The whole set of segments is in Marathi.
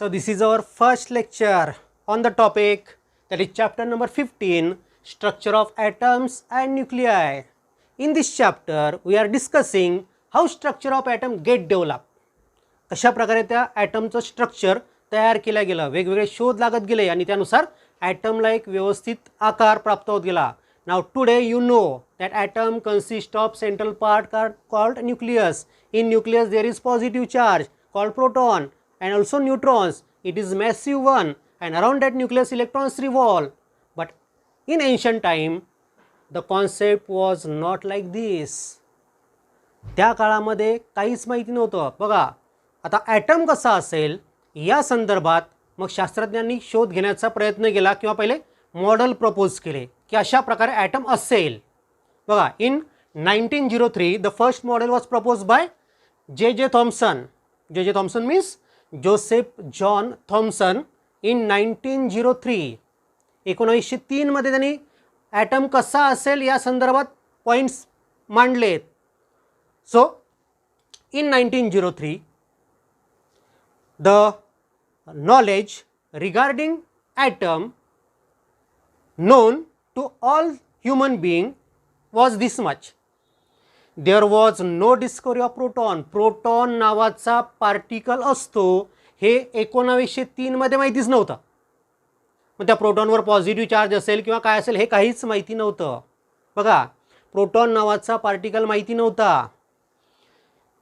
So this is our first lecture on the topic, that is chapter number 15, structure of atoms and nuclei. In this chapter we are discussing how structure of atom get developed. कशा प्रकारे त्या ॲटमचं स्ट्रक्चर तयार केलं गेलं, वेगवेगळे शोध लागत गेले आणि त्यानुसार ॲटमला एक व्यवस्थित आकार प्राप्त होत गेला. Now today you know that atom consists of central part called nucleus. In nucleus there is positive charge called proton and also neutrons. It is massive one and around that nucleus electrons revolve. But in ancient time the concept was not like this. त्या काळामध्ये काहीच माहिती नव्हतं. बघा आता ॲटम कसा असेल या संदर्भात मग शास्त्रज्ञांनी शोध घेण्याचा प्रयत्न केला किंवा पहिले मॉडेल प्रपोज केले की अशा प्रकारे ॲटम असेल. बघा in 1903 the first model was propose by J Thomson. J Thomson means Joseph John Thomson. In 1903 1903 मध्ये त्यांनी ॲटम कसा असेल या संदर्भात पॉईंट्स मांडलेत. So in 1903 the knowledge regarding atom known to all human being was this much. There was no discovery of proton. Proton नावाचा पार्टिकल असतो हे 1903 मध्ये माहितीच नव्हतं. मग त्या प्रोटॉनवर पॉझिटिव्ह चार्ज असेल किंवा काय असेल हे काहीच माहिती नव्हतं. बघा प्रोटॉन नावाचा पार्टिकल माहिती नव्हता.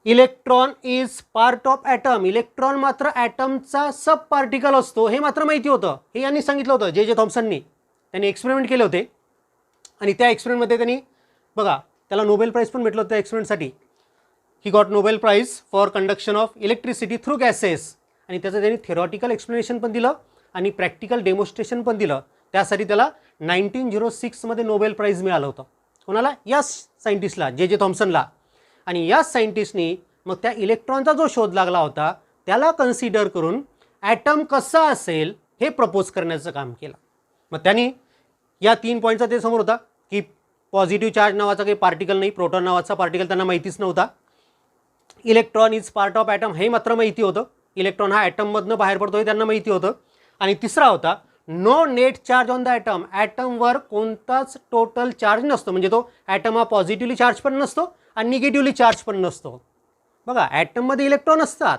Electron is part of atom. Electron मात्र ॲटमचा सब पार्टिकल असतो हे मात्र माहिती होतं. हे यांनी सांगितलं होतं जे थॉम्सननी. त्यांनी एक्सपेरिमेंट केले होते आणि त्या एक्सपेरिमेंटमध्ये त्यांनी बघा त्याला नोबेल प्राईज पण भेटलं होतं त्या एक्सपेरिमेंटसाठी. He got Nobel prize for conduction of electricity through gases. आणि त्याचं त्यांनी थेरॉटिकल एक्सप्लेनेशन पण दिलं आणि प्रॅक्टिकल डेमॉन्स्ट्रेशन पण दिलं. त्यासाठी त्याला 1906 मध्ये नोबेल प्राईज मिळालं होतं. कोणाला? या सायंटिस्टला जे थॉम्सनला. आणि या सायंटिस्टनी मग त्या इलेक्ट्रॉनचा जो शोध लागला होता त्याला कन्सिडर करून ॲटम कसा असेल हे प्रपोज करण्याचं काम केलं. मग त्यांनी या 3 पॉईंटचा ते समोर होता की पॉझिटिव्ह चार्ज नावाचा काही पार्टिकल नाही, प्रोटॉन नावाचा पार्टिकल त्यांना माहितीच नव्हता. Electron is part of atom हे मात्र माहिती होतं. इलेक्ट्रॉन हा ॲटममधनं बाहेर पडतो हे त्यांना माहिती होतं. आणि तिसरा होता no net charge on the atom. ॲटमवर कोणताच टोटल चार्ज नसतो. म्हणजे तो ॲटम हा पॉझिटिव्हली चार्ज पण नसतो आणि निगेटिव्हली चार्ज पण नसतो. बघा ॲटममध्ये इलेक्ट्रॉन असतात.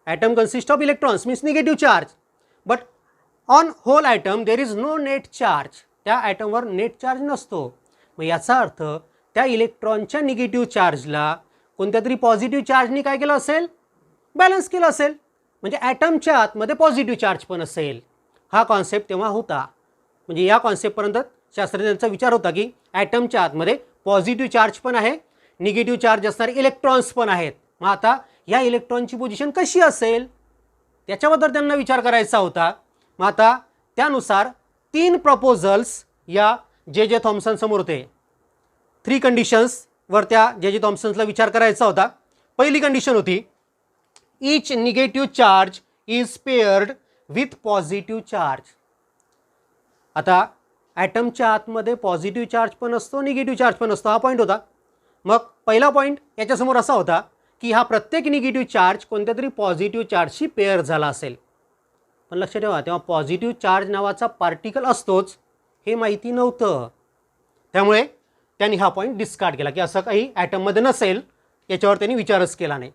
Atom consist of electrons means negative charge. But on whole atom there is no net charge. त्या ॲटमवर नेट चार्ज नसतो. मग याचा अर्थ त्या इलेक्ट्रॉनच्या निगेटिव्ह चार्जला कोणत्या तरी पॉझिटिव्ह चार्जनी काय केलं असेल? बॅलन्स केलं असेल. म्हणजे ॲटमच्या आतमध्ये पॉझिटिव्ह चार्ज पण असेल. हा कॉन्सेप्ट तेव्हा होता. म्हणजे या कॉन्सेप्टपर्यंत शास्त्रज्ञांचा विचार होता की ॲटमच्या आतमध्ये पॉझिटिव्ह चार्ज पण आहे, निगेटिव्ह चार्ज असणारे इलेक्ट्रॉन्स पण आहेत. मग आता या इलेक्ट्रॉनची पोझिशन कशी असेल त्याच्याबद्दल त्यांना विचार करायचा होता. मग आता त्यानुसार 3 प्रपोजल्स या जे थॉम्सन समोर होते. 3 कंडिशन्सवर त्या जे थॉम्सनला विचार करायचा होता. पहिली कंडिशन होती each negative charge is paired with positive charge. आता ॲटमच्या आतमध्ये पॉझिटिव्ह चार्ज पण असतो, निगेटिव्ह चार्ज पण असतो. हा पॉईंट होता. मग पहिला पॉईंट याच्यासमोर असा होता की हा प्रत्येक निगेटिव्ह चार्ज कोणत्या तरी पॉझिटिव्ह चार्जशी पेअर झाला असेल. पण लक्षात ठेवा तेव्हा पॉझिटिव्ह चार्ज नावाचा पार्टिकल असतोच हे माहिती नव्हतं. त्यामुळे त्यांनी हा पॉईंट डिस्कार्ड केला की असं काही ॲटममध्ये नसेल. याच्यावर त्यांनी विचारच केला नाही.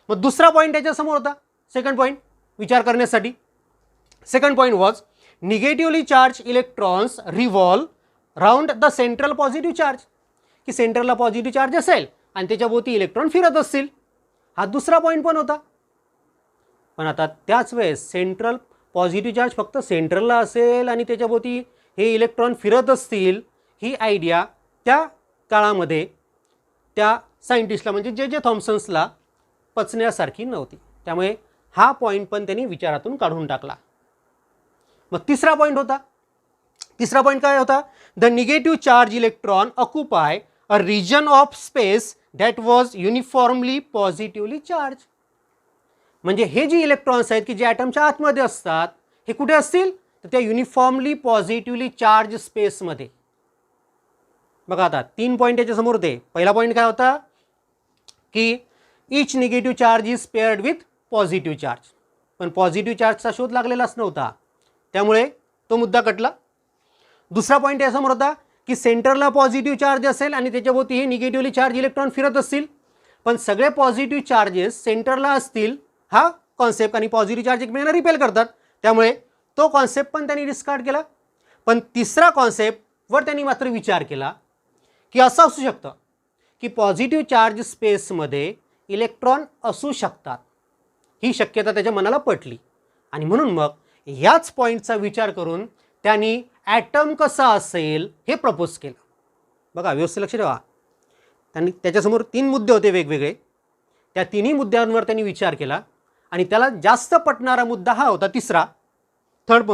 मग दुसरा पॉईंट याच्यासमोर होता. सेकंड पॉईंट विचार करण्यासाठी. Second point was negatively charge electrons revolve round the central positive charge. की सेंटरला पॉझिटिव्ह चार्ज असेल आणि त्याच्याभोवती इलेक्ट्रॉन फिरत असतील. हा दुसरा पॉईंट पण होता. पण आता त्याच वेळेस सेंट्रल पॉझिटिव्ह चार्ज फक्त सेंट्रलला असेल आणि त्याच्याभोवती हे इलेक्ट्रॉन फिरत असतील ही आयडिया त्या काळामध्ये त्या सायंटिस्टला म्हणजे जे थॉम्सन्सला पचण्यासारखी नव्हती. त्यामुळे हा पॉईंट पण त्यांनी विचारातून काढून टाकला. मग तिसरा पॉईंट होता. तिसरा पॉईंट काय होता? The negative charge electron occupy a reason of space that was uniformly positively charge. म्हणजे हे जे इलेक्ट्रॉन्स आहेत की जे ॲटमच्या आतमध्ये असतात हे कुठे असतील? तर त्या युनिफॉर्मली पॉझिटिव्हली चार्ज स्पेसमध्ये. बघा आता 3 पॉईंट याच्यासमोर होते. पहिला पॉईंट काय होता की each negative charge is paired with positive charge. पण पॉझिटिव्ह चार्जचा शोध लागलेलाच नव्हता, त्यामुळे तो मुद्दा कटला. दुसरा पॉईंट यासमोर होता की सेंटरला पॉझिटिव्ह चार्ज असेल आणि त्याच्याभोवती हे निगेटिव्हली चार्ज इलेक्ट्रॉन फिरत असतील, पण सगळे पॉझिटिव्ह चार्जेस सेंटरला असतील हा कॉन्सेप्ट, आणि पॉझिटिव्ह चार्ज एकमेकांना रिपेल करतात, त्यामुळे तो कॉन्सेप्ट पण त्यांनी डिस्कार्ड केला. पण तिसरा कॉन्सेप्टवर त्यांनी मात्र विचार केला की असं असू शकतं की पॉझिटिव्ह चार्ज स्पेसमध्ये इलेक्ट्रॉन असू शकतात. ही शक्यता त्याच्या मनाला पटली आणि म्हणून मग याच पॉईंटचा विचार करून त्यांनी ॲटम कसा असेल हे प्रपोज केलं. बघा व्यवस्थित लक्ष ठेवा. त्यांनी त्याच्यासमोर 3 मुद्दे होते वेगवेगळे, त्या तिन्ही मुद्द्यांवर त्यांनी विचार केला आणि त्याला जास्त पटणारा मुद्दा हा होता तिसरा, थर्ड,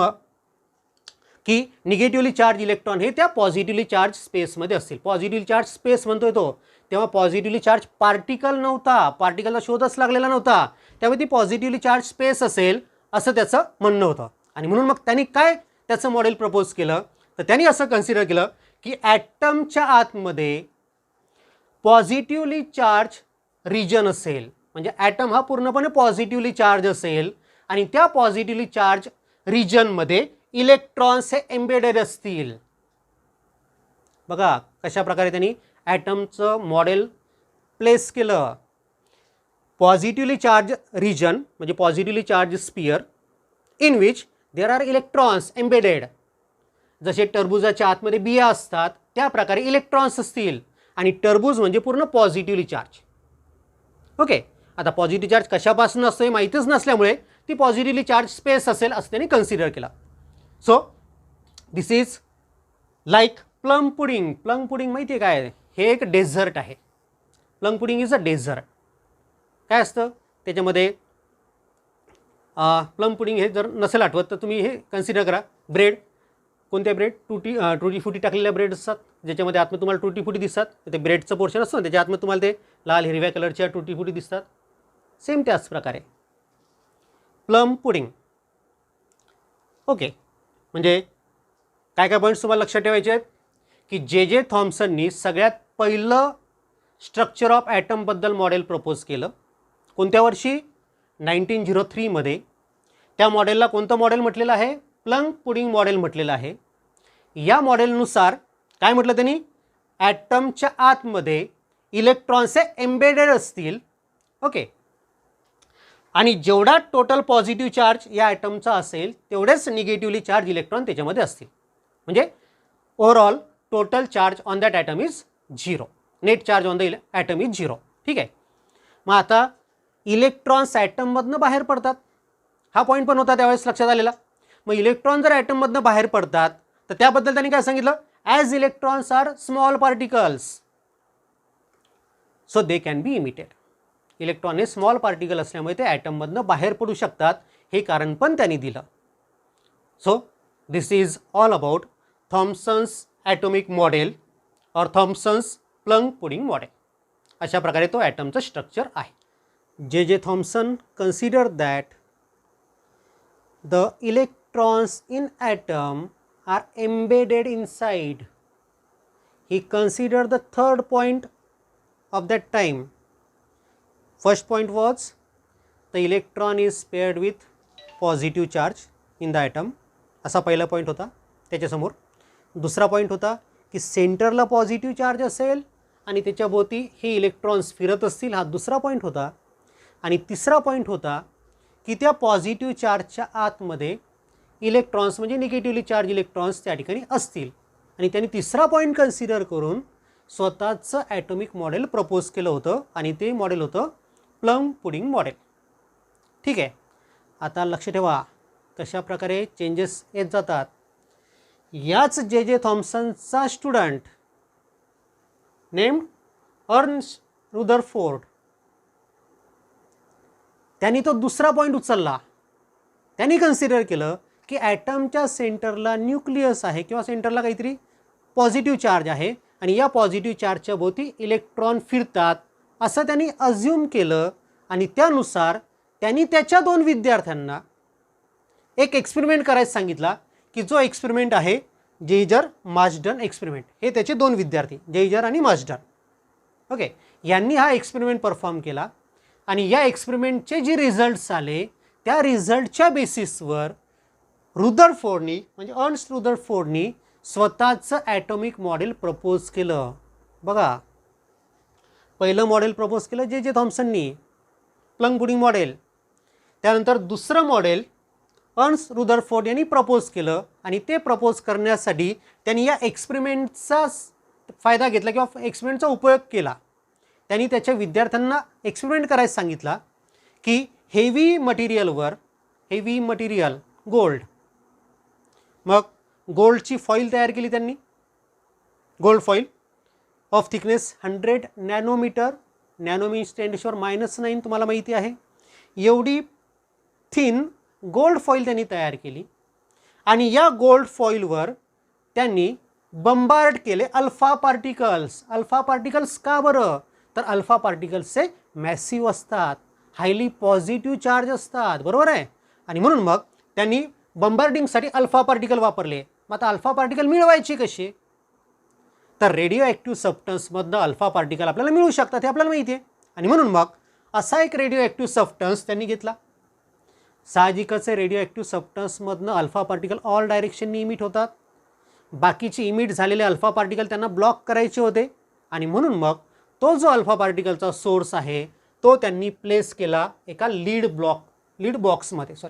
की निगेटिव्हली चार्ज इलेक्ट्रॉन हे त्या पॉझिटिव्हली चार्ज स्पेसमध्ये असतील. पॉझिटिव्हली चार्ज स्पेस म्हणतोय तो, तेव्हा पॉझिटिव्हली चार्ज पार्टिकल नव्हता, पार्टिकलचा शोधच लागलेला नव्हता, त्यामुळे ती पॉझिटिव्हली चार्ज स्पेस असेल असं त्याचं म्हणणं होतं. आणि म्हणून मग त्यांनी काय त्याचं मॉडेल प्रपोज केलं, तर त्यांनी असं कन्सिडर केलं की ॲटमच्या आतमध्ये पॉझिटिव्हली चार्ज रिजन असेल, म्हणजे ॲटम हा पूर्णपणे पॉझिटिव्हली चार्ज असेल आणि त्या पॉझिटिव्हली चार्ज रिजनमध्ये इलेक्ट्रॉन्स हे एम्बेडेड असतील. बघा कशा प्रकारे त्यांनी ॲटमचं मॉडेल प्लेस केलं. पॉझिटिव्हली चार्ज रिजन म्हणजे positively charge sphere in which there are electrons embedded. जसे टरबुजाच्या आतमध्ये बिया असतात त्या प्रकारे इलेक्ट्रॉन्स असतील, आणि टरबूज म्हणजे पूर्ण पॉझिटिव्हली चार्ज. ओके, आता पॉझिटिव्ह चार्ज कशापासून असतो हे माहितीच नसल्यामुळे ती पॉझिटिव्हली चार्ज स्पेस असेल असं त्यांनी कन्सिडर केला. So this is like plum pudding. Plum pudding माहिती आहे काय, हे एक डेझर्ट आहे. Plum pudding is a dessert. काय असतं त्याच्यामध्ये, प्लम पुडिंग हे जर नसेल आठवत तर तुम्ही हे कन्सिडर करा. ब्रेड, कोणत्या ब्रेड, टुटी फुटी टाकलेल्या ब्रेड असतात ज्याच्यामध्ये आतमध्ये तुम्हाला टुटी फुटी दिसतात, ते ब्रेडचं पोर्शन असतं ना त्याच्या आतमध्ये तुम्हाला ते लाल हिरव्या कलरच्या टुटी फुटी दिसतात. सेम त्याच प्रकारे प्लम पुडिंग. ओके, म्हणजे काय काय पॉईंट्स तुम्हाला लक्षात ठेवायचे आहेत की जे थॉम्सननी सगळ्यात पहिलं स्ट्रक्चर ऑफ ॲटमबद्दल मॉडेल प्रपोज केलं. कोणत्या वर्षी, 1903मध्ये. त्या मॉडेलला कोणतं मॉडेल म्हटलेलं आहे, प्लम पुडिंग मॉडेल म्हटलेलं आहे. या मॉडेलनुसार काय म्हटलं त्यांनी, ॲटमच्या आतमध्ये इलेक्ट्रॉन्स हे एम्बेडेड असतील. ओके, आणि जेवढा टोटल पॉझिटिव्ह चार्ज या ॲटमचा असेल तेवढेच निगेटिव्हली चार्ज इलेक्ट्रॉन त्याच्यामध्ये असतील. म्हणजे overall total charge on that atom is 0. Net charge on the atom is 0. ठीक आहे. मग आता इलेक्ट्रॉन्स ॲटममधनं बाहेर पडतात, हा पॉईंट पण होता त्यावेळेस लक्षात आलेला. मग इलेक्ट्रॉन जर ॲटममधनं बाहेर पडतात तर त्याबद्दल त्यांनी काय सांगितलं, as electrons are small particles so they can be emitted. Electron हे स्मॉल पार्टिकल असल्यामुळे ते ॲटममधनं बाहेर पडू शकतात, हे कारण पण त्यांनी दिलं. So this is all about Thomson's atomic model और थॉम्सन्स प्लम पुडिंग मॉडेल. अशा प्रकारे तो ॲटमचं स्ट्रक्चर आहे. जे Thomson consider that the electrons in atom are embedded inside. He consider the third point of that time. First point was the electron is paired with positive charge in the atom. असा पहिला पॉईंट होता. त्याच्यासमोर दुसरा पॉईंट होता की सेंटरला पॉझिटिव्ह चार्ज असेल आणि त्याच्याभोवती हे इलेक्ट्रॉन्स फिरत असतील, हा दुसरा पॉईंट होता. आणि तिसरा पॉईंट होता की त्या पॉझिटिव्ह चार्जच्या आतमध्ये इलेक्ट्रॉन्स म्हणजे निगेटिव्हली चार्ज इलेक्ट्रॉन्स त्या ठिकाणी असतील. आणि त्यांनी तिसरा पॉईंट कन्सिडर करून स्वतःचं ॲटॉमिक मॉडेल प्रपोज केलं होतं आणि ते मॉडेल होतं प्लम पुडिंग मॉडेल. ठीक आहे. आता लक्ष ठेवा कशा प्रकारे चेंजेस येत जातात. याच जे थॉम्सनचा स्टुडंट नेम्ड अर्न्स्ट रुदरफोर्ड, त्यांनी तो दुसरा पॉईंट उचलला. त्यांनी कन्सिडर केलं की ॲटमच्या सेंटरला न्यूक्लियस आहे किंवा सेंटरला काहीतरी पॉझिटिव्ह चार्ज आहे आणि या पॉझिटिव्ह चार्जच्या भोवती इलेक्ट्रॉन फिरतात असं त्यांनी अज्युम केलं. आणि त्यानुसार त्यांनी त्याच्या 2 विद्यार्थ्यांना एक एक्सपेरिमेंट करायला सांगितला की जो एक्सपेरिमेंट आहे जेइजर मार्सडन एक्सपेरिमेंट. हे त्याचे 2 विद्यार्थी जेइजर आणि मार्सडन. ओके, यांनी हा एक्सपेरिमेंट परफॉर्म केला आणि या एक्सपेरिमेंटचे जे रिझल्ट्स आले त्या रिझल्टच्या बेसिसवर रुदरफोर्डनी म्हणजे अर्न्स्ट रुदरफोर्डनी स्वतःचं ॲटॉमिक मॉडेल प्रपोज केलं. बघा, पहिलं मॉडेल प्रपोज केलं जे थॉम्सननी, प्लंग पुडिंग मॉडेल. त्यानंतर दुसरं मॉडेल अर्न्स्ट रुदरफोर्ड यांनी प्रपोज केलं आणि ते प्रपोज करण्यासाठी त्यांनी या एक्सपेरिमेंटचा फायदा घेतला किंवा एक्सपेरिमेंटचा उपयोग केला. त्यांनी त्याच्या विद्यार्थ्यांना एक्सपेरिमेंट करायला सांगितला की हेवी मटेरियल गोल्ड, मग गोल्डची फॉईल तयार केली त्यांनी, gold foil of thickness 100 nanometre, nano means 10⁻⁹ तुम्हाला माहिती आहे. एवढी थिन गोल्ड फॉईल त्यांनी तयार केली आणि या गोल्ड फॉईलवर त्यांनी बंबार्ड केले अल्फा पार्टिकल्स. अल्फा पार्टिकल्स का बरं? तर अल्फा पार्टिकल्सचे मॅसिव्ह असतात, हायली पॉझिटिव्ह चार्ज असतात, बरोबर आहे. आणि म्हणून मग त्यांनी बंबार्डिंगसाठी अल्फा पार्टिकल वापरले. मग आता अल्फा पार्टिकल मिळवायचे कसे? तर रेडिओ ॲक्टिव्ह सबस्टन्समधनं अल्फा पार्टिकल आपल्याला मिळू शकतात हे आपल्याला माहिती आहे. आणि म्हणून मग असा एक रेडिओ ॲक्टिव्ह सबस्टन्स त्यांनी घेतला. साहजिकच रेडिओ ॲक्टिव्ह सबस्टन्समधनं अल्फा पार्टिकल ऑल डायरेक्शननी इमिट होतात. बाकीचे इमिट झालेले अल्फा पार्टिकल त्यांना ब्लॉक करायचे होते आणि म्हणून मग तो जो अल्फा पार्टिकलचा सोर्स आहे तो त्यांनी प्लेस केला एका लीड बॉक्समध्ये.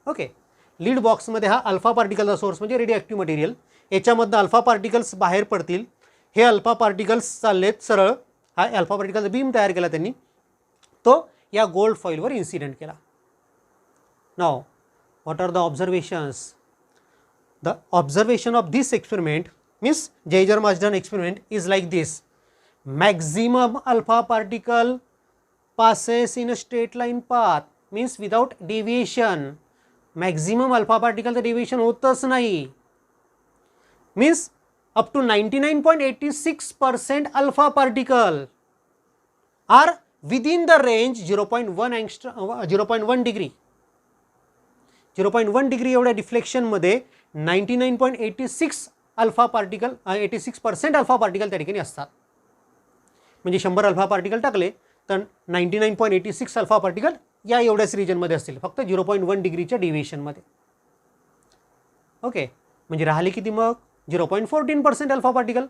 ओके, लीड बॉक्समध्ये हा अल्फा पार्टिकलचा सोर्स म्हणजे रेडिओ ॲक्टिव्ह मटेरियल, याच्यामधनं अल्फा पार्टिकल्स बाहेर पडतील. हे अल्फा पार्टिकल्स चाललेत सरळ, हा अल्फा पार्टिकलचा बीम तयार केला त्यांनी, तो या गोल्ड फॉईलवर इन्सिडेंट केला. Now what are the observations? The observation of this experiment means Jeyger-Marsden experiment is like this. Maximum alpha particle passes in a straight line path, means without deviation. Maximum alpha particle the deviation होतच नाही. Means up to 99.86% alpha particle are within the range 0.1 degree. 0.1 degree एवढ्या डिफ्लेक्शनमध्ये 99.86 अल्फा पार्टिकल 86% अल्फा पार्टिकल त्या ठिकाणी असतात. म्हणजे 100 अल्फा पार्टिकल टाकले तर 99.86 अल्फा पार्टिकल या एवढ्याच रिजनमध्ये असतील, फक्त 0.1 डिग्रीच्या डिव्हिएशनमध्ये. ओके, म्हणजे राहिले किती मग? 0.14% अल्फा पार्टिकल.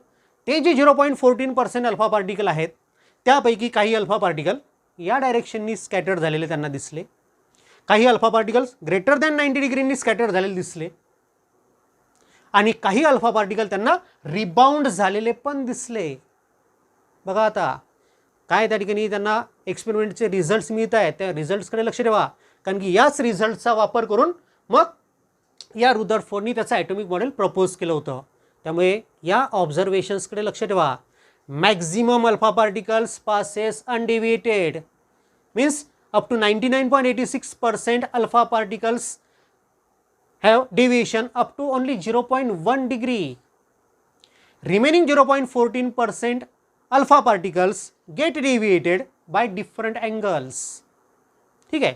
ते जे 0.14% अल्फा पार्टिकल आहेत त्यापैकी काही अल्फा पार्टिकल या डायरेक्शननी स्कॅटर्ड झालेले त्यांना दिसले, काही अल्फा पार्टिकल्स ग्रेटर दॅन 90 डिग्रींनी स्कॅटर्ड झालेले दिसले आणि काही अल्फा पार्टिकल त्यांना रिबाउंड झालेले पण दिसले. बघा आता काय त्या ठिकाणी त्यांना एक्सपेरिमेंटचे रिझल्ट्स मिळत आहेत, त्या रिझल्ट्सकडे लक्ष ठेवा, कारण की याच रिझल्टचा वापर करून मग या रुदरफोर्डनी त्याचं ॲटॉमिक मॉडेल प्रपोज केलं होतं. त्यामुळे या ऑब्झर्वेशन्सकडे लक्ष ठेवा. Maximum alpha particles passes undeviated, means up to 99.86% alpha particles have deviation up to only 0.1 degree. Remaining 0.14% alpha particles get deviated by different angles. ठीक आहे.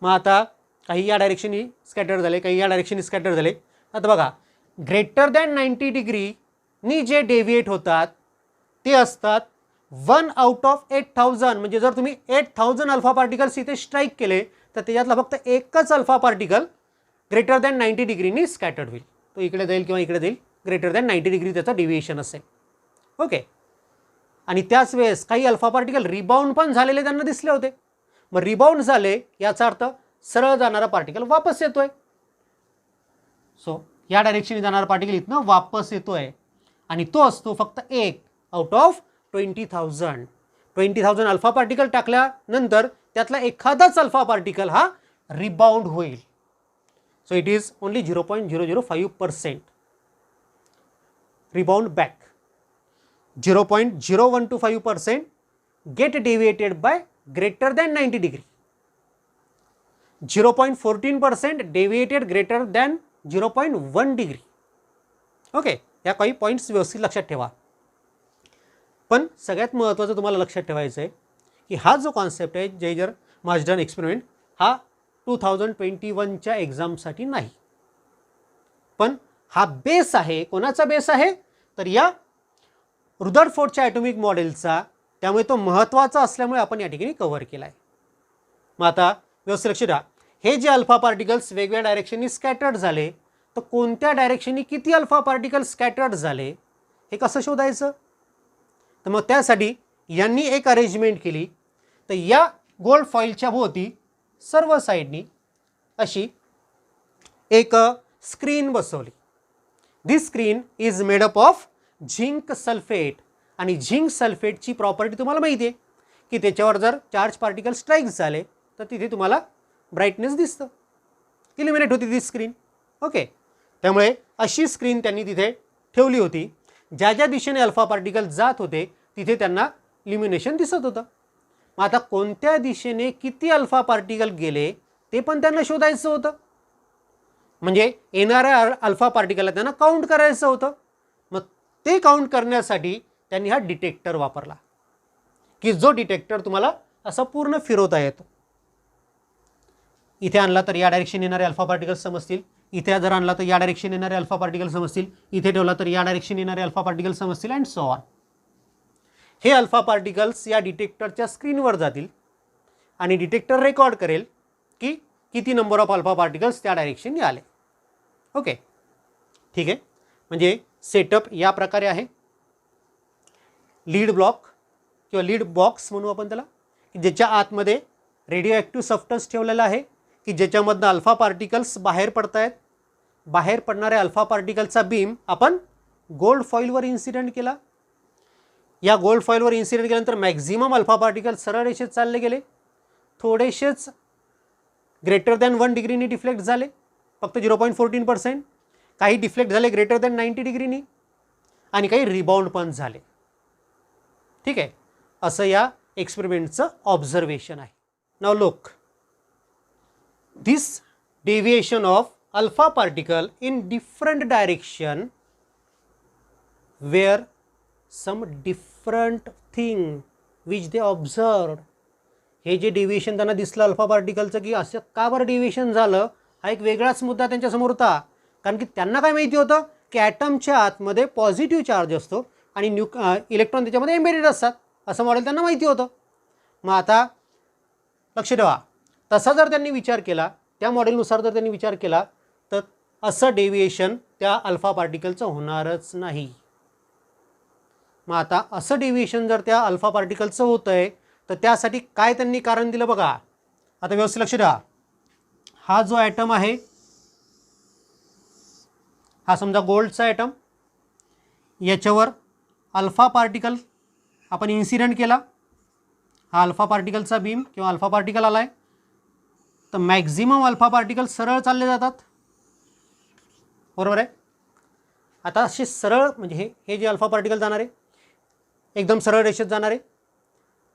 मग आता काही या डायरेक्शननी स्कॅटर झाले, काही या डायरेक्शननी स्कॅटर झाले. आता बघा, ग्रेटर दॅन 90 डिग्रीनी जे डेव्हिएट होतात ते असतात 1 आउट ऑफ 8000. म्हणजे जर तुम्ही 8000 अल्फा पार्टिकल्स इथे स्ट्राईक केले तर त्याच्यातला फक्त एकच अल्फा पार्टिकल ग्रेटर दॅन 90 डिग्रीनी स्कॅटर्ड होईल. तो इकडे जाईल किंवा इकडे जाईल, ग्रेटर दॅन 90 डिग्री त्याचा डिव्हिएशन असेल. ओके, आणि त्याच वेळेस काही अल्फा पार्टिकल रिबाउंड पण झालेले त्यांना दिसले होते. मग रिबाउंड झाले याचा अर्थ सरळ जाणारा पार्टिकल वापस येतोय. सो या डायरेक्शनने जाणारा पार्टिकल इथनं वापस येतोय आणि तो असतो फक्त 1 आउट ऑफ 20,000 अल्फा पार्टिकल टाकल्यानंतर त्यातला एखादाच अल्फा पार्टिकल हा रिबाउंड होईल. So it is only 0.005% rebound back. 0.012% get deviated by greater than 90 degree. 0.14% deviated greater than 0.1 degree. Okay, या काही पॉईंट्स व्यवस्थित लक्षात ठेवा. पण सगळ्यात महत्त्वाचं तुम्हाला लक्षात ठेवायचं आहे की हा जो कॉन्सेप्ट आहे जेजर-मार्सडन एक्सपेरिमेंट हा 2021च्या एक्झामसाठी नाही, पण हा बेस आहे. कोणाचा बेस आहे? तर या रुदरफोर्डच्या ॲटॉमिक मॉडेलचा. त्यामुळे तो महत्त्वाचा असल्यामुळे आपण या ठिकाणी कव्हर केला आहे. मग आता व्यवस्थित लक्ष द्या. हे जे अल्फा पार्टिकल्स वेगवेगळ्या डायरेक्शननी स्कॅटर्ड झाले, तर कोणत्या डायरेक्शननी किती अल्फा पार्टिकल्स स्कॅटर्ड झाले हे कसं शोधायचं? तर मग त्यासाठी यांनी एक अरेंजमेंट केली. तर या गोल्ड फॉईलच्या भोवती सर्व साईडनी अशी एक स्क्रीन बसवली. This screen is made up of zinc sulphate. आणि झिंक सल्फेटची प्रॉपर्टी तुम्हाला माहिती आहे की त्याच्यावर जर चार्ज पार्टिकल स्ट्राईक झाले तर तिथे तुम्हाला ब्राईटनेस दिसतं, इल्युमिनेट होती ती स्क्रीन. ओके, त्यामुळे अशी स्क्रीन त्यांनी तिथे ठेवली होती. ज्या ज्या दिशेने अल्फा पार्टिकल जात होते तिथे त्यांना इल्युमिनेशन दिसत होतं. मग आता कोणत्या दिशेने किती अल्फा पार्टिकल गेले ते पण त्यांना शोधायचं होतं. म्हणजे येणाऱ्या अल्फा पार्टिकलला त्यांना काउंट करायचं होतं. मग ते काउंट करण्यासाठी त्यांनी हा डिटेक्टर वापरला, की जो डिटेक्टर तुम्हाला असा पूर्ण फिरवता येतो. इथे आणला तर या डायरेक्शन येणारे अल्फा पार्टिकल्स समजतील, इथे जर आणला तर या डायरेक्शन येणारे अल्फा पार्टिकल समजतील, इथे ठेवला तर या डायरेक्शन येणारे अल्फा पार्टिकल समजतील अँड सो ऑन. हे अल्फा पार्टिकल्स या डिटेक्टरच्या स्क्रीनवर जातील आणि डिटेक्टर रेकॉर्ड करेल की किती नंबर ऑफ अल्फा पार्टिकल्स त्या डायरेक्शनने आले. ओके, ठीक आहे. म्हणजे सेटअप या प्रकारे आहे. लीड ब्लॉक किंवा लीड बॉक्स म्हणू आपण त्याला, की ज्याच्या आतमध्ये रेडिओ ॲक्टिव्ह सबस्टन्स ठेवलेला आहे की ज्याच्यामधनं अल्फा पार्टिकल्स बाहेर पडत आहेत. बाहेर पडणाऱ्या अल्फा पार्टिकलचा बीम आपण गोल्ड फॉईलवर इन्सिडेंट केला. या गोल्ड फॉईलवर इन्सिडेंट केल्यानंतर मॅक्झिमम अल्फा पार्टिकल सरळ रेषेत चालले गेले. थोडेसेच ग्रेटर दॅन 1 डिग्रीनी डिफ्लेक्ट झाले, फक्त 0.14%. काही डिफ्लेक्ट झाले ग्रेटर दॅन 90 डिग्रीनी आणि काही रिबाउंड पण झाले. ठीक आहे, असं या एक्सपेरिमेंटचं ऑब्झर्वेशन आहे. नाव look, this deviation of alpha particle in different direction where some different thing which they observed. हे जे डेविएशन त्यांना दिसलं अल्फा पार्टिकलचं, की असं का बरं डेविएशन झालं, हा एक वेगळाच मुद्दा त्यांच्यासमोर होता. कारण की त्यांना काय माहिती होतं की ॲटमच्या आतमध्ये पॉझिटिव्ह चार्ज असतो आणि इलेक्ट्रॉन त्याच्यामध्ये एम्बेडेड असतात, असं मॉडेल त्यांना माहिती होतं. मग आता लक्ष ठेवा, तसा जर त्यांनी विचार केला, त्या मॉडेलनुसार जर त्यांनी विचार केला तर असं डेविएशन त्या अल्फा पार्टिकलचं होणारच नाही. मग आता असं डेविएशन जर त्या अल्फा पार्टिकलचं होतं आहे तर त्यासाठी काय त्यांनी कारण दिलं बघा. आता व्यवस्थित लक्ष द्या. हा जो ॲटम आहे हा समजा गोल्डचा ॲटम, याच्यावर अल्फा पार्टिकल आपण इन्सिडेंट केला. हा अल्फा पार्टिकलचा बीम किंवा अल्फा पार्टिकल आला आहे, तर मॅक्झिमम अल्फा पार्टिकल सरळ चालले जातात, बरोबर आहे. आता असे सरळ म्हणजे हे जे अल्फा पार्टिकल जाणार आहे एकदम सरळ रेषेत जाणार आहे,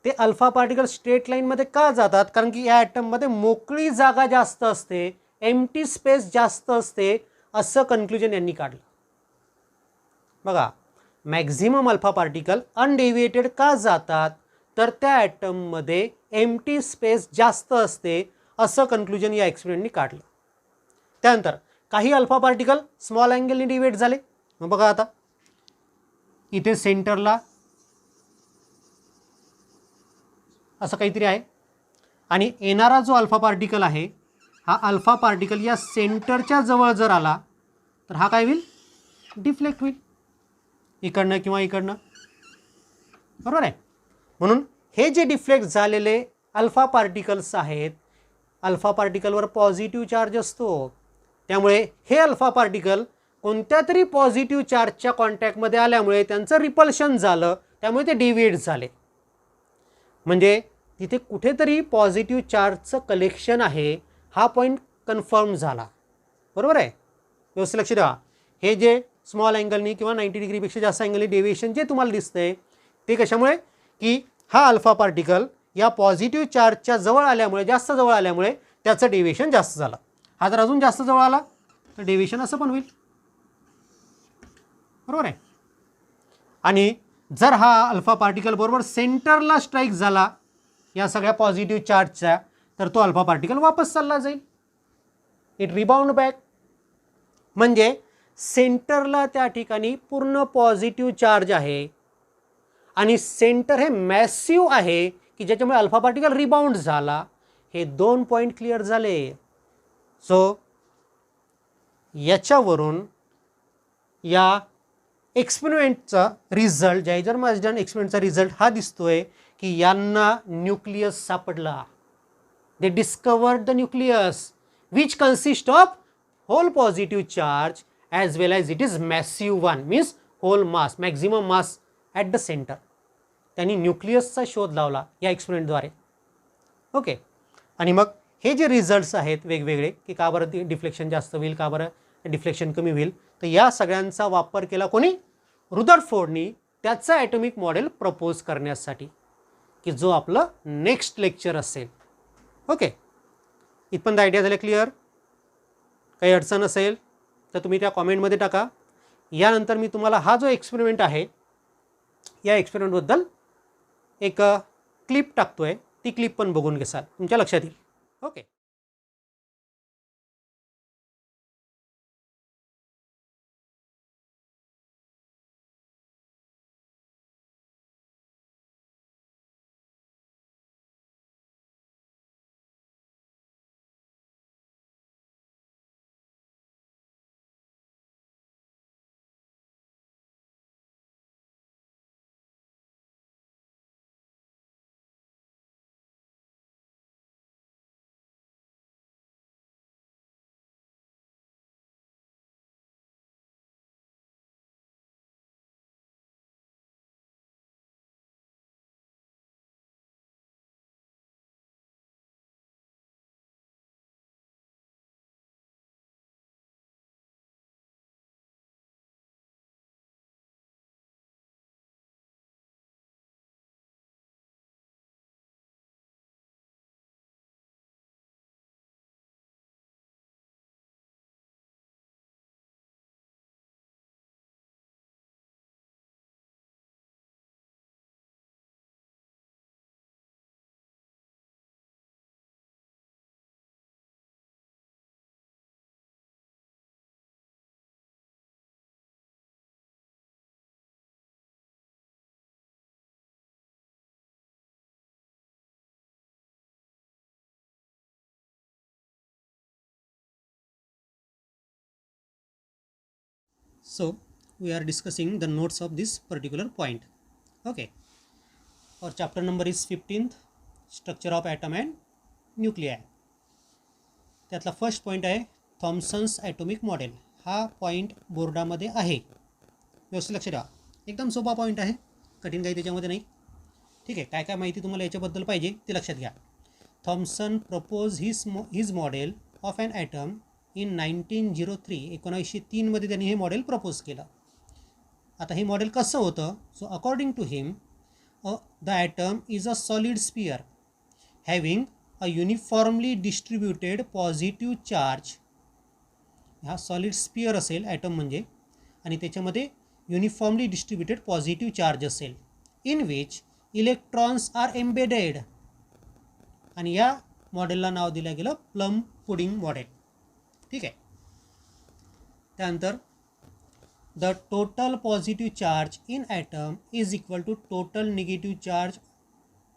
ते अल्फा पार्टिकल स्ट्रेट लाईनमध्ये का जातात? कारण की या ॲटममध्ये मोकळी जागा जास्त असते, एम्प्टी स्पेस जास्त असते, असं कन्क्लुजन यांनी काढलं. बघा, मॅक्झिमम अल्फा पार्टिकल अनडेविएटेड का जातात, तर त्या ॲटममध्ये एम्प्टी स्पेस जास्त असते, असं कन्क्लुजन या एक्सपेरिमेंटनी काढलं. त्यानंतर काही अल्फा पार्टिकल स्मॉल अँगलनी डिव्हेट झाले. मग बघा आता इथे सेंटरला असं काहीतरी आहे आणि येणारा जो अल्फा पार्टिकल आहे हा अल्फा पार्टिकल या सेंटरच्या जवळ जर आला तर हा काय होईल, डिफ्लेक्ट होईल इकडनं किंवा इकडनं, बरोबर आहे. म्हणून हे जे डिफ्लेक्ट झालेले अल्फा पार्टिकल्स आहेत, अल्फा पार्टिकलवर पॉझिटिव्ह चार्ज असतो, त्यामुळे हे अल्फा पार्टिकल कोणत्या तरी पॉझिटिव्ह चार्जच्या कॉन्टॅक्टमध्ये आल्यामुळे त्यांचं रिपल्शन झालं, त्यामुळे ते डिव्हिएट झाले. म्हणजे तिथे कुठेतरी पॉझिटिव्ह चार्जचं कलेक्शन आहे, हा पॉईंट कन्फर्म झाला, बरोबर आहे. व्यवस्थित लक्ष द्या. हे जे स्मॉल अँगलनी किंवा 90 डिग्रीपेक्षा जास्त अँगलनी डेविएशन जे तुम्हाला दिसतंय ते कशामुळे, की हा अल्फा पार्टिकल या पॉझिटिव्ह चार्जच्या जवळ आल्यामुळे, जास्त जवळ आल्यामुळे त्याचं डेविएशन जास्त झालं. हा जर अजून जास्त जवळ आला तर डेविएशन असं पण होईल, बरोबर आहे. आणि जर हा अल्फा पार्टिकल बरोबर सेंटरला स्ट्राईक झाला या सगळ्या पॉझिटिव्ह चार्जचा, तर तो अल्फा पार्टिकल वापस चालला जाईल, इट रिबाउंड बॅक. म्हणजे सेंटरला त्या ठिकाणी पूर्ण पॉझिटिव्ह चार्ज आहे आणि सेंटर हे मॅसिव्ह आहे की ज्याच्यामुळे अल्फा पार्टिकल रिबाउंड झाला. हे 2 पॉईंट क्लिअर झाले. सो याच्यावरून या एक्सपेरिमेंटचा रिझल्ट, जायजर मार्जन एक्सपेरिमेंटचा रिझल्ट हा दिसतोय की यांना न्यूक्लियस सापडला. They discovered the nucleus which consist of whole positive charge as well as it is massive one, means whole mass, maximum mass at the centre. त्यांनी न्यूक्लियसचा शोध लावला या एक्सपेरिमेंटद्वारे. ओके. आणि मग हे जे रिझल्ट्स आहेत वेगवेगळे की का बरं डिफ्लेक्शन जास्त होईल, का बरं डिफ्लेक्शन कमी होईल, तर या सगळ्यांचा वापर केला कोणी? रुदरफोर्डनी त्याचं ॲटॉमिक मॉडेल प्रपोज करण्यासाठी, की जो आपलं नेक्स्ट लेक्चर असेल. ओके. इथपर्यंत आयडिया झाल्या क्लिअर? काही अडचण असेल तर तुम्ही त्या कॉमेंटमध्ये टाका. यानंतर मी तुम्हाला हा जो एक्सपेरिमेंट आहे या एक्सपेरिमेंटबद्दल एक क्लिप टाकतोय, ती क्लिप पण बघून घ्याल, तुमच्या लक्षात येईल. Okay. So we are discussing the notes of this particular point. Okay. Our chapter number is 15th, structure of atom and nuclei. त्यातला फर्स्ट पॉईंट आहे थॉम्सन्स ॲटॉमिक मॉडेल. हा पॉईंट बोर्डामध्ये आहे, व्यवस्थित लक्ष द्या. एकदम सोपा पॉईंट आहे, कठीण काही त्याच्यामध्ये नाही. ठीक आहे. काय काय माहिती तुम्हाला याच्याबद्दल पाहिजे ते लक्षात घ्या. Thomson propose his model of an atom in 1903. 1903 त्यांनी हे मॉडेल प्रपोज केलं. आता हे मॉडेल कसं होतं? So according to him the atom is a solid sphere having a uniformly distributed positive charge. हा सॉलिड स्पियर असेल ॲटम म्हणजे, आणि त्याच्यामध्ये युनिफॉर्मली डिस्ट्रीब्युटेड पॉझिटिव्ह चार्ज असेल, in which electrons are embedded. आणि या मॉडेलला नाव दिलं गेलं प्लम पुडिंग मॉडेल. ठीक आहे. त्यानंतर the total positive charge in atom is equal to total negative charge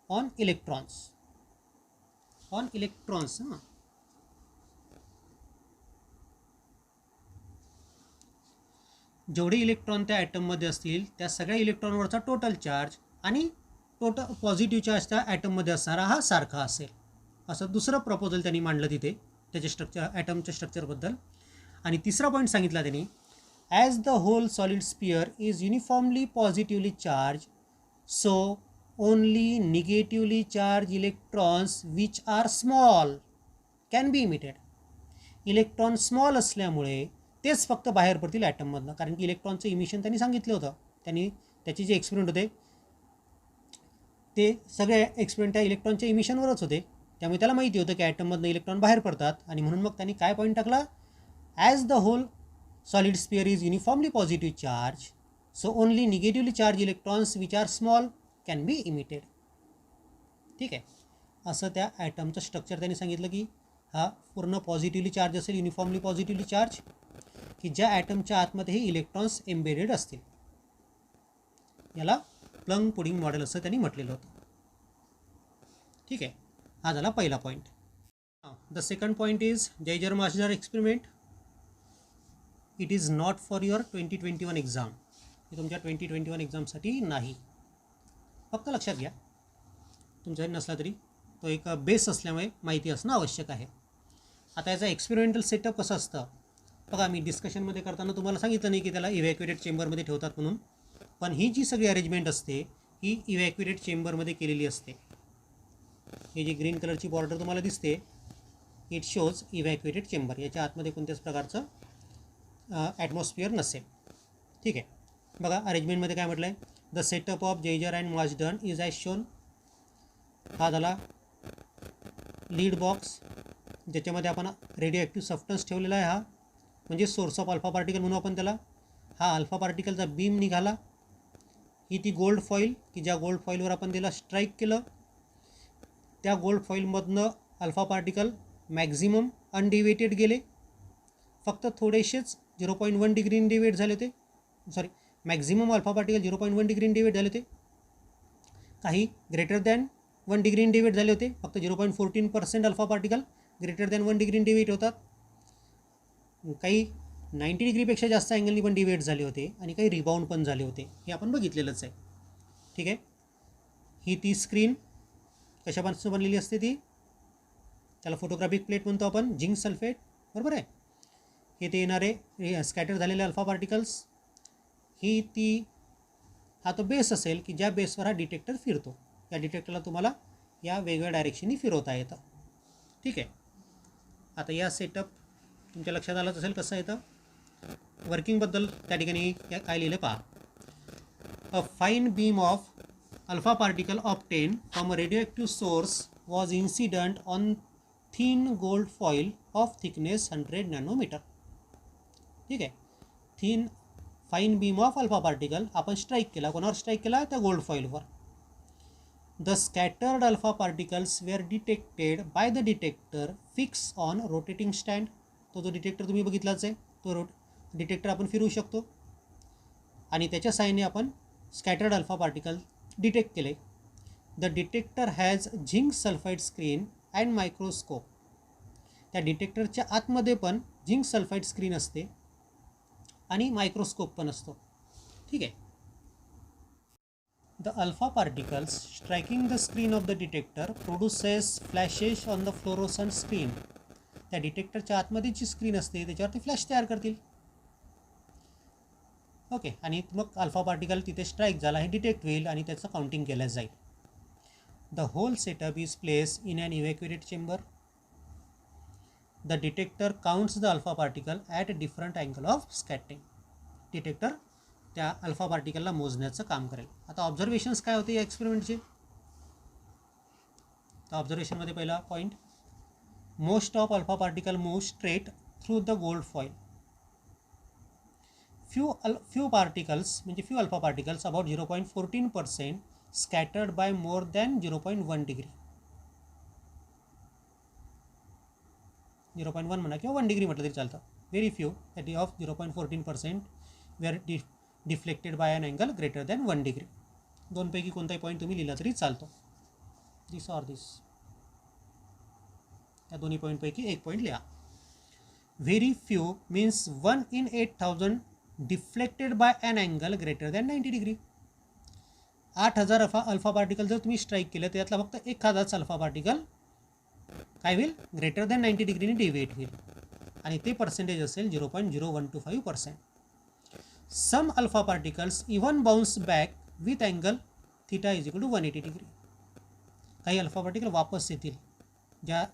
on electrons. On electrons हां, जेवढे इलेक्ट्रॉन त्या ॲटममध्ये असतील त्या सगळ्या इलेक्ट्रॉनवरचा टोटल चार्ज आणि टोटल पॉझिटिव्ह चार्ज त्या ॲटममध्ये असणारा हा सारखा असेल, असं दुसरं प्रपोजल त्यांनी मांडलं तिथे त्याच्या स्ट्रक्चर, ॲटमच्या स्ट्रक्चरबद्दल. आणि तिसरा पॉईंट सांगितला त्यांनी, as the whole solid sphere is uniformly positively charge, so only negatively charge electrons which are small can be emitted. Electron small असल्यामुळे तेच फक्त बाहेर पडतील ॲटममधनं, कारण की इलेक्ट्रॉनचं इमिशन त्यांनी सांगितलं होतं. त्यांनी त्याचे जे एक्सपेरिमेंट होते ते सगळे एक्सपेरिमेंट त्या इलेक्ट्रॉनच्या इमिशनवरच होते. त्यामुळे त्याला माहिती होतं की ॲटममधनं इलेक्ट्रॉन बाहेर पडतात, आणि म्हणून मग त्यांनी काय पॉईंट टाकला, as the whole solid sphere is uniformly positive charge, so only negatively charge electrons which are small can be emitted. ठीक आहे. असं त्या ॲटमचं स्ट्रक्चर त्यांनी सांगितलं की हा पूर्ण पॉझिटिव्हली चार्ज असेल, युनिफॉर्मली पॉझिटिव्हली चार्ज, की ज्या ॲटमच्या आतमध्ये हे इलेक्ट्रॉन्स एम्बेडेड असतील. याला प्लम पुडिंग मॉडेल असं त्यांनी म्हटलेलं होतं. ठीक आहे. हा झाला पहिला point. The second point is Geiger Marsden experiment. It is not for your 2021 exam. हे तुमच्या 2021 एक्झामसाठी नाही. फक्त लक्षात घ्या, तुमच्याकडे नसला तरी तो एक बेस असल्यामुळे माहिती असणं आवश्यक आहे. आता याचा एक्सपेरिमेंटल सेटअप कसं असतं बघा. मी डिस्कशनमध्ये करताना तुम्हाला सांगितलं नाही की त्याला इव्हॅक्युएटेड चेंबरमध्ये ठेवतात म्हणून, पण ही जी सगळी अरेंजमेंट असते ही इव्हॅक्युएटेड चेंबरमध्ये केलेली असते. हे जी ग्रीन कलरची बॉर्डर तुम्हाला दिसते, इट शोज इव्हॅक्युएटेड चेंबर. याच्या आतमध्ये कोणत्याच प्रकारचं ॲटमॉस्फिअर नसेल. ठीक आहे. बघा अरेंजमेंटमध्ये काय म्हटलं आहे, the setup of Geiger and Marsden is as shown. हा झाला लीड बॉक्स, ज्याच्यामध्ये आपण रेडिओ ॲक्टिव्ह सबस्टन्स ठेवलेला आहे. हा म्हणजे सोर्स ऑफ अल्फा पार्टिकल म्हणू आपण त्याला. हा अल्फा पार्टिकलचा बीम निघाला. ही ती गोल्ड फॉईल की ज्या गोल्ड फॉईलवर आपण त्याला स्ट्राईक केलं, त्या गोल्ड फॉईलमधनं अल्फा पार्टिकल मॅक्झिमम अनडिवेटेड गेले. फक्त थोडेसेच 0.1 डिग्री डिवेट झाले होते. Sorry, maximum alpha particle 0.1 degree deviate झाले होते. काही ग्रेटर दॅन 1 डिग्री डिवेट झाले होते. फक्त 0.14% alpha particle greater than 1 degree deviate होतात. काही 90 डिग्रीपेक्षा जास्त अँगलनी पण डिवेट झाले होते आणि काही रिबाउंड पण झाले होते. हे आपण बघितलेलंच आहे. ठीक आहे. ही ती स्क्रीन कशापासून बनलेली असते ती, त्याला फोटोग्राफिक प्लेट म्हणतो आपण, झिंक सल्फेट. बरोबर आहे. हे ते येणारे स्कॅटर झालेले अल्फा पार्टिकल्स. ही ती हा तो बेस असेल की ज्या बेसवर हा डिटेक्टर फिरतो. या डिटेक्टरला तुम्हाला या वेगवेगळ्या डायरेक्शननी फिरवता येतं. ठीक आहे. आता या सेटअप तुमच्या लक्षात आलंच असेल कसं येतं. वर्किंगबद्दल त्या ठिकाणी काय लिहिलं पहा. A fine beam of alpha particle obtain from a radioactive source was incident on thin gold foil of thickness 100 nanometer. ठीक आहे. Thin fine beam of alpha particle आपण स्ट्राईक केला. कोणावर स्ट्राईक केला? त्या गोल्ड फॉईलवर. The scattered alpha particles were detected by the detector fix on rotating stand. तो जो डिटेक्टर तुम्ही बघितलाच आहे, तो डिटेक्टर आपण फिरवू शकतो आणि त्याच्या साहाय्याने आपण स्कॅटर्ड अल्फा पार्टिकल डिटेक्ट केले. The detector has zinc sulphide screen and microscope. त्या डिटेक्टरच्या आतमध्ये पण झिंक सल्फाईड स्क्रीन असते आणि मायक्रोस्कोप पण असतो. ठीक आहे. The alpha particles striking the screen of the detector produces flashes on the fluorescent screen. त्या डिटेक्टरच्या आतमध्ये जी स्क्रीन असते त्याच्यावरती फ्लॅश तयार करतील. ओके. आणि मग अल्फा पार्टिकल तिथे स्ट्राईक झाला हे डिटेक्ट होईल आणि त्याचं काउंटिंग केलं जाईल. The whole setup is place in an evacuated chamber. The detector counts the alpha particle at different angle of scattering. Detector त्या अल्फा पार्टिकलला मोजण्याचं काम करेल. आता ऑब्झर्वेशन्स काय होते या एक्सपेरिमेंटचे. तर ऑब्झर्वेशनमध्ये पहिला point, most of alpha particle move straight through the gold foil. Few particles म्हणजे few alpha particles about 0.14% scattered by more than 0.1 degree. 0.1 म्हणा किंवा 1 डिग्री म्हटलं तरी चालतं. Very few that is of 0.14% were deflected by an angle greater than 1 degree. दोनपैकी कोणताही पॉईंट तुम्ही लिहिला तरी चालतो. दिस ऑर दिस, या दोन्ही पॉईंटपैकी एक पॉईंट लिहा. Very few means 1 in 8,000 deflected by an angle greater than 90 degree. 8,000 alpha particle जर तुम्ही स्ट्राईक केलं त्यातला फक्त एखादाच अल्फा पार्टिकल काय होईल, ग्रेटर दॅन 90 डिग्रीने डिव्हिएट होईल आणि ते पर्सेंटेज असेल 0.0125%. Some alpha particles even bounce back with angle theta is equal to 180 degree. काही अल्फा पार्टिकल वापस येतील, ज्या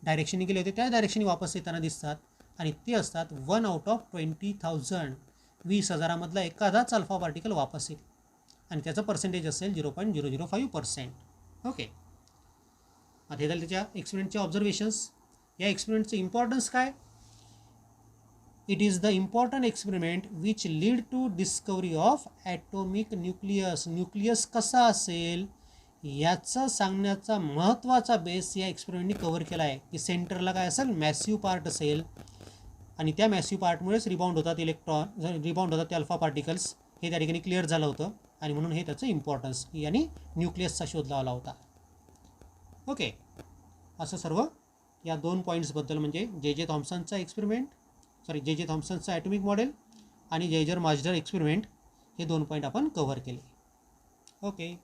डायरेक्शनने गेले होते त्या डायरेक्शनने वापस येताना दिसतात आणि ते असतात 1 out of 20,000. 20,000मधला एखादाच अल्फा पार्टिकल वापस येईल आणि त्याचं पर्सेंटेज असेल 0.005%. ओके. आता हे झालं त्याच्या एक्सपेरिमेंटचे ऑब्झर्वेशन्स. या एक्सपेरिमेंटचं इम्पॉर्टन्स काय. It is the important experiment which lead to discovery of atomic nucleus. Nucleus कसा असेल याचं सांगण्याचा महत्त्वाचा बेस या एक्सपेरिमेंटने कव्हर केला आहे की सेंटरला काय असेल, मॅसिव्ह पार्ट असेल आणि त्या मॅसिव्ह पार्टमुळेच रिबाउंड होतात इलेक्ट्रॉन, रिबाउंड होतात ते अल्फा पार्टिकल्स. हे त्या ठिकाणी क्लिअर झालं होतं आणि म्हणून हे त्याचं इम्पॉर्टन्स यांनी न्यूक्लियसचा शोध लावला होता. ओके. असं सर्व या 2 पॉईंट्सबद्दल, म्हणजे जे थॉम्सनचा एक्सपेरिमेंट, जे थॉम्सनचा ॲटॉमिक मॉडेल आणि जेजर माजर एक्सपेरिमेंट, हे 2 पॉईंट आपण कव्हर केले. ओके.